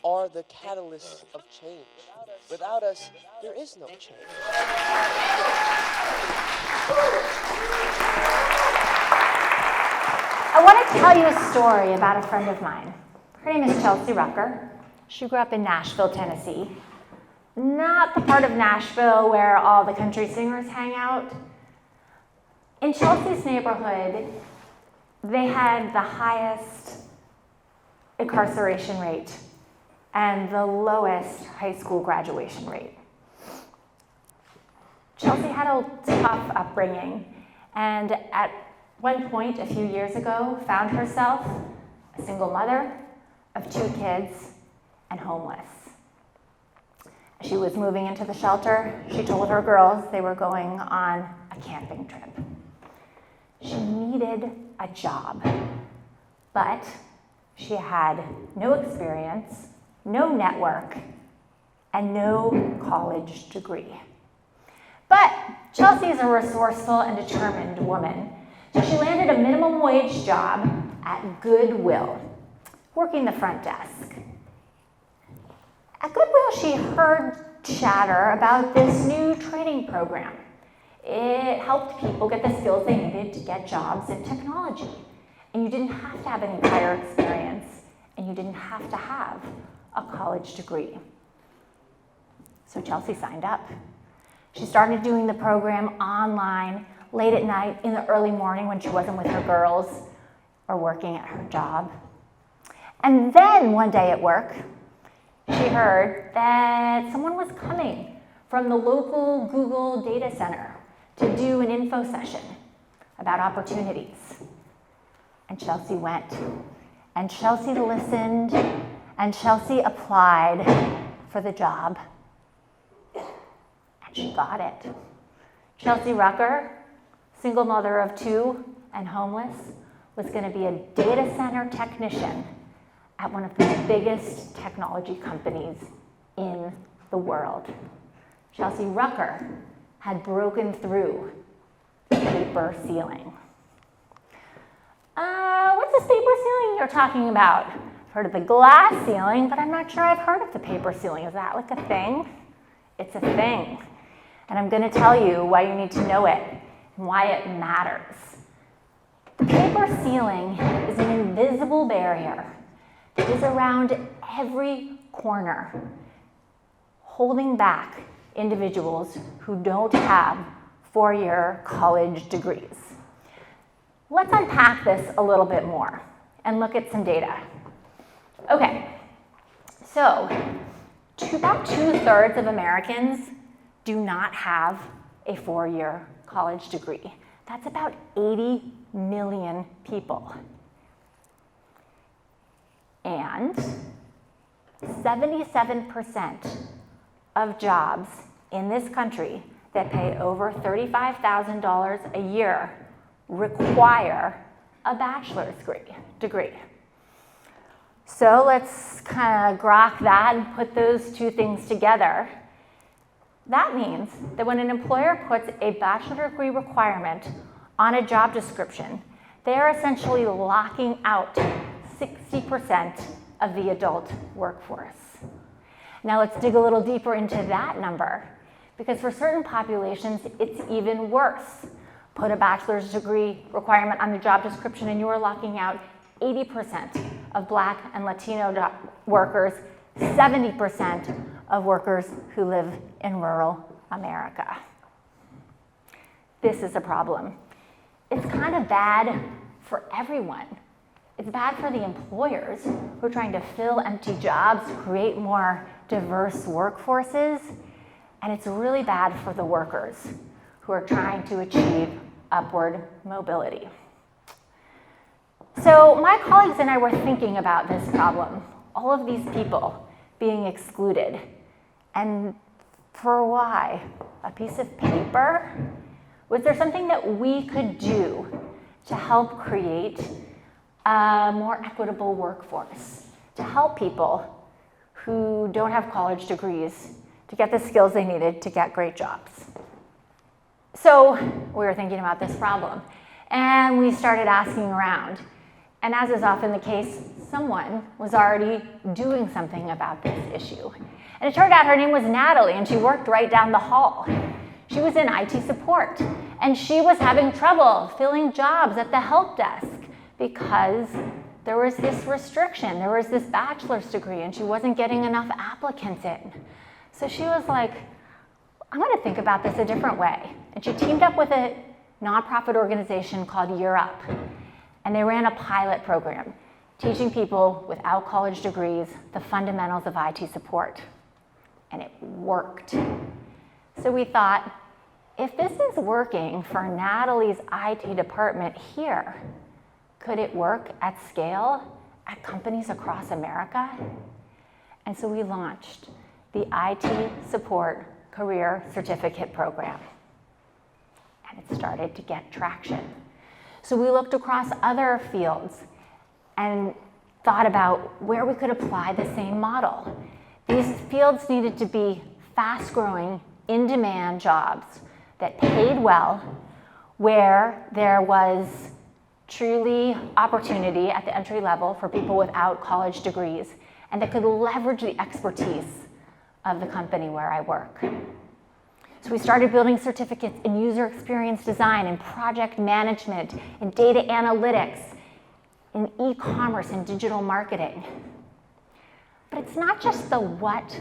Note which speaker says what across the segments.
Speaker 1: are the catalysts of change. Without us, there is no change.
Speaker 2: I want to tell you a story about a friend of mine. Her name is Chelsea Rucker. She grew up in Nashville, Tennessee. Not the part of Nashville where all the country singers hang out. In Chelsea's neighborhood, they had the highest incarceration rate and the lowest high school graduation rate. Chelsea had a tough upbringing, and at one point a few years ago found herself a single mother of 2 kids and homeless. As she was moving into the shelter, she told her girls they were going on a camping trip. She needed a job, but she had no experience, no network, and no college degree. But Chelsea is a resourceful and determined woman, so she landed a minimum wage job at Goodwill, working the front desk. At Goodwill, she heard chatter about this new training program. It helped people get the skills they needed to get jobs in technology. And you didn't have to have any prior experience, and you didn't have to have a college degree. So Chelsea signed up. She started doing the program online, late at night, in the early morning when she wasn't with her girls or working at her job. And then one day at work, she heard that someone was coming from the local Google data center to do an info session about opportunities. And Chelsea went, and Chelsea listened, and Chelsea applied for the job, and she got it. Chelsea Rucker, single mother of 2 and homeless, was going to be a data center technician at one of the biggest technology companies in the world. Chelsea Rucker had broken through the paper ceiling. What's this paper ceiling you're talking about? I've heard of the glass ceiling, but I'm not sure I've heard of the paper ceiling. Is that like a thing? It's a thing. And I'm going to tell you why you need to know it and why it matters. The paper ceiling is an invisible barrier that is around every corner, holding back individuals who don't have 4-year college degrees. Let's unpack this a little bit more and look at some data. Okay, so about 2/3 of Americans do not have a 4-year college degree. That's about 80 million people. And 77% of jobs in this country that pay over $35,000 a year require a bachelor's degree. So let's kind of grok that and put those 2 things together. That means that when an employer puts a bachelor degree requirement on a job description, they are essentially locking out 60% of the adult workforce. Now let's dig a little deeper into that number, because for certain populations, it's even worse. Put a bachelor's degree requirement on the job description and you are locking out 80% of Black and Latino workers, 70% of workers who live in rural America. This is a problem. It's kind of bad for everyone. It's bad for the employers who are trying to fill empty jobs, create more diverse workforces, and it's really bad for the workers who are trying to achieve upward mobility. So my colleagues and I were thinking about this problem, all of these people being excluded. And for why? A piece of paper? Was there something that we could do to help create a more equitable workforce, to help people who don't have college degrees to get the skills they needed to get great jobs? So we were thinking about this problem, and we started asking around. And as is often the case, someone was already doing something about this issue. And it turned out her name was Natalie, and she worked right down the hall. She was in IT support, and she was having trouble filling jobs at the help desk because there was this restriction. There was this bachelor's degree, and she wasn't getting enough applicants in. So she was like, I'm going to think about this a different way. And she teamed up with a nonprofit organization called Year Up, and they ran a pilot program teaching people without college degrees the fundamentals of IT support. And it worked. So we thought, if this is working for Natalie's IT department here, could it work at scale at companies across America? And so we launched the IT Support Career Certificate Program. And it started to get traction. So we looked across other fields and thought about where we could apply the same model. These fields needed to be fast-growing, in-demand jobs that paid well, where there was truly opportunity at the entry level for people without college degrees, and that could leverage the expertise of the company where I work. So we started building certificates in user experience design, in project management, in data analytics, in e-commerce and digital marketing. But it's not just the what,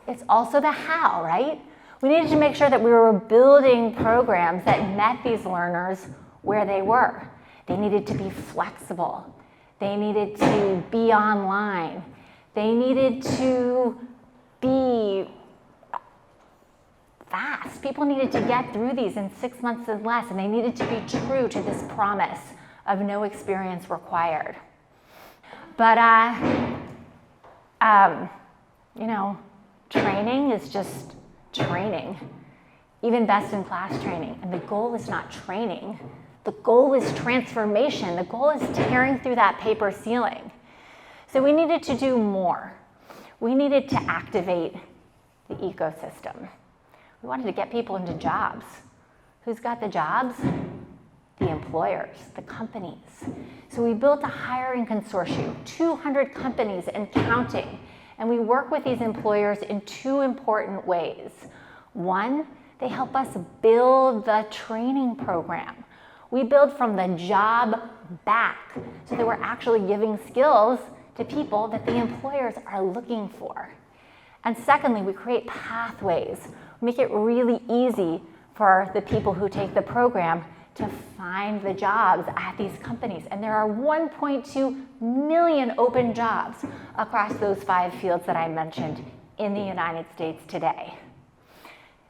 Speaker 2: it's also the how, right? We needed to make sure that we were building programs that met these learners where they were. They needed to be flexible. They needed to be online. They needed to be fast. People needed to get through these in 6 months and less, and they needed to be true to this promise of no experience required. But, training is just training, even best-in-class training. And the goal is not training. The goal is transformation. The goal is tearing through that paper ceiling. So we needed to do more. We needed to activate the ecosystem. We wanted to get people into jobs. Who's got the jobs? The employers, the companies. So we built a hiring consortium, 200 companies and counting. And we work with these employers in two important ways. One, they help us build the training program. We build from the job back, so that we're actually giving skills to people that the employers are looking for. And secondly, we create pathways, make it really easy for the people who take the program to find the jobs at these companies. And there are 1.2 million open jobs across those 5 fields that I mentioned in the United States today.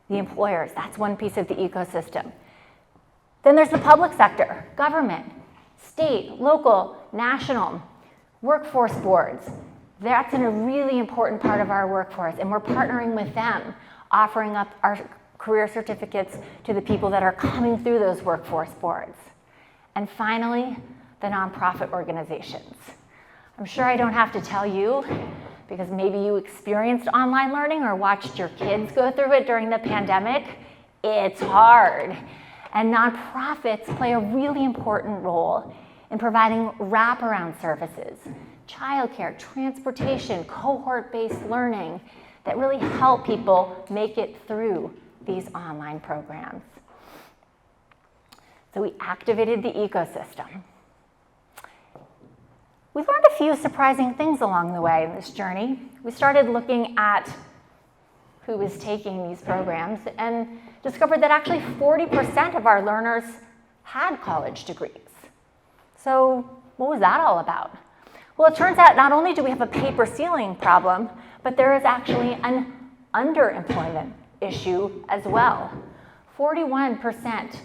Speaker 2: The employers, that's one piece of the ecosystem. Then there's the public sector, government, state, local, national, workforce boards. That's a really important part of our workforce, and we're partnering with them, offering up our career certificates to the people that are coming through those workforce boards. And finally, the nonprofit organizations. I'm sure I don't have to tell you, because maybe you experienced online learning or watched your kids go through it during the pandemic. It's hard. And nonprofits play a really important role in providing wraparound services, childcare, transportation, cohort-based learning that really help people make it through these online programs. So we activated the ecosystem. We learned a few surprising things along the way in this journey. We started looking at who was taking these programs and discovered that actually 40% of our learners had college degrees. So what was that all about? Well, it turns out not only do we have a paper ceiling problem, but there is actually an underemployment issue as well. 41%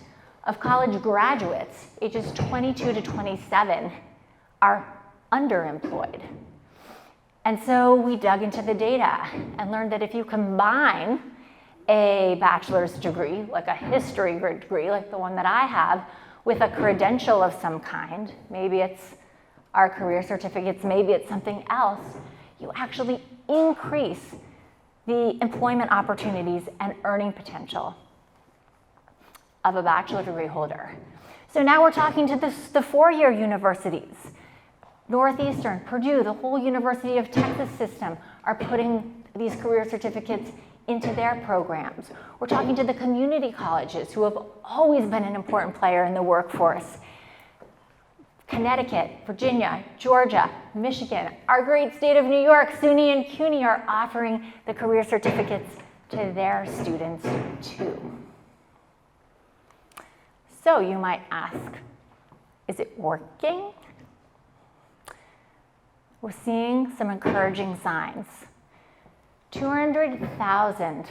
Speaker 2: of college graduates ages 22 to 27 are underemployed. And so we dug into the data and learned that if you combine a bachelor's degree, like a history degree, like the one that I have, with a credential of some kind, maybe it's our career certificates, maybe it's something else, you actually increase the employment opportunities and earning potential of a bachelor degree holder. So now we're talking to the 4-year universities. Northeastern, Purdue, the whole University of Texas system are putting these career certificates into their programs. We're talking to the community colleges who have always been an important player in the workforce. Connecticut, Virginia, Georgia, Michigan, our great state of New York, SUNY and CUNY are offering the career certificates to their students too. So you might ask, is it working? We're seeing some encouraging signs. 200,000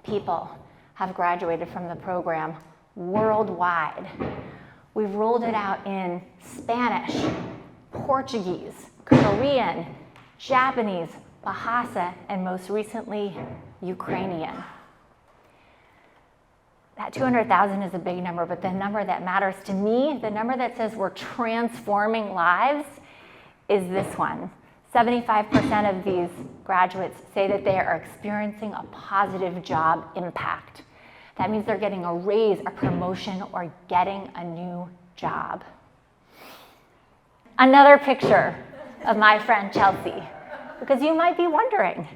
Speaker 2: people have graduated from the program worldwide. We've rolled it out in Spanish, Portuguese, Korean, Japanese, Bahasa, and most recently, Ukrainian. That 200,000 is a big number, but the number that matters to me, the number that says we're transforming lives, is this one. 75% of these graduates say that they are experiencing a positive job impact. That means they're getting a raise, a promotion, or getting a new job. Another picture of my friend Chelsea, because you might be wondering,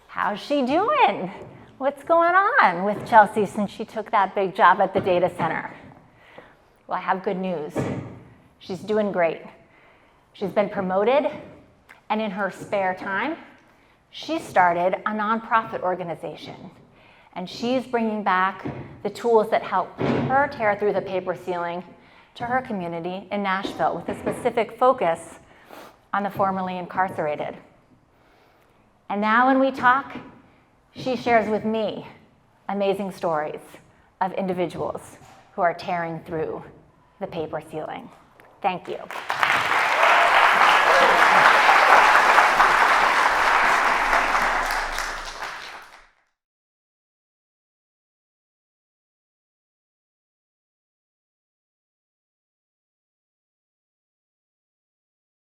Speaker 2: how's she doing? What's going on with Chelsea since she took that big job at the data center? Well, I have good news. She's doing great. She's been promoted, and in her spare time, she started a nonprofit organization. And she's bringing back the tools that help her tear through the paper ceiling to her community in Nashville with a specific focus on the formerly incarcerated. And now when we talk, she shares with me amazing stories of individuals who are tearing through the paper ceiling. Thank you.